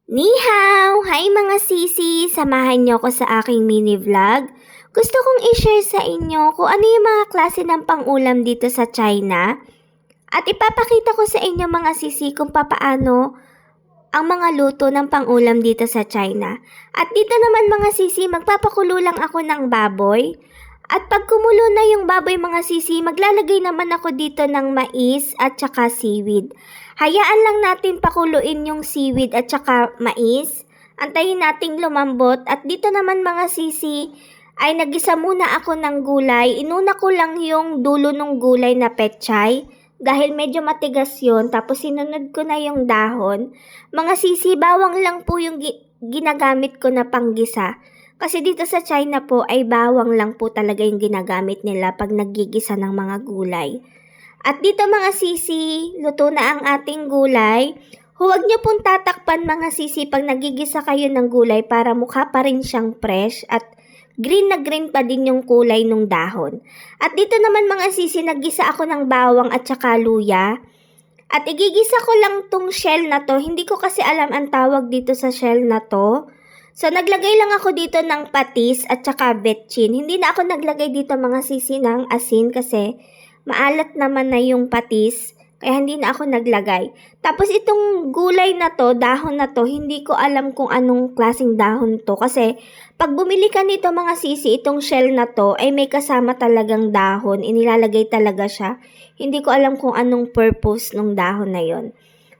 Ni hao! Hi mga sisi! Samahan niyo ko sa aking mini vlog. Gusto kong i-share sa inyo kung ano yung mga klase ng pang-ulam dito sa China. At ipapakita ko sa inyo mga sisi kung papaano ang mga luto ng pang-ulam dito sa China. At dito naman mga sisi, magpapakulo lang ako ng baboy. At pag kumulo na yung baboy mga sisi, maglalagay naman ako dito ng mais at saka seaweed. Hayaan lang natin pakuluin yung seaweed at saka mais. Antayin nating lumambot at dito naman mga sisi ay nagisa muna ako ng gulay. Inuna ko lang yung dulo ng gulay na pechay dahil medyo matigas yun. Tapos sinunod ko na yung dahon. Mga sisi, bawang lang po yung ginagamit ko na panggisa. Kasi dito sa China po ay bawang lang po talaga yung ginagamit nila pag naggigisa ng mga gulay. At dito mga sisi, luto na ang ating gulay. Huwag niyo pong tatakpan mga sisi pag nagigisa kayo ng gulay para mukha pa rin siyang fresh at green na green pa din yung kulay ng dahon. At dito naman mga sisi, naggisa ako ng bawang at saka luya. At igigisa ko lang tong shell na to. Hindi ko kasi alam ang tawag dito sa shell na to. So, naglagay lang ako dito ng patis at saka betchin. Hindi na ako naglagay dito mga sisi ng asin kasi maalat naman na yung patis. Kaya hindi na ako naglagay. Tapos itong gulay na to, dahon na to, hindi ko alam kung anong klaseng dahon to. Kasi pag bumili ka nito mga sisi, itong shell na to ay may kasama talagang dahon. Inilalagay talaga siya. Hindi ko alam kung anong purpose ng dahon na yon.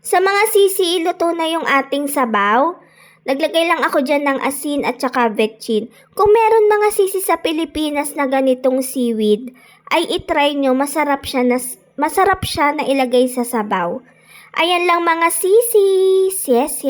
Sa mga sisi, luto na yung ating sabaw. Naglagay lang ako dyan ng asin at saka betchin. Kung meron mga sisi sa Pilipinas na ganitong seaweed, ay itry nyo, masarap siya na ilagay sa sabaw. Ayan lang mga sisi. Yes.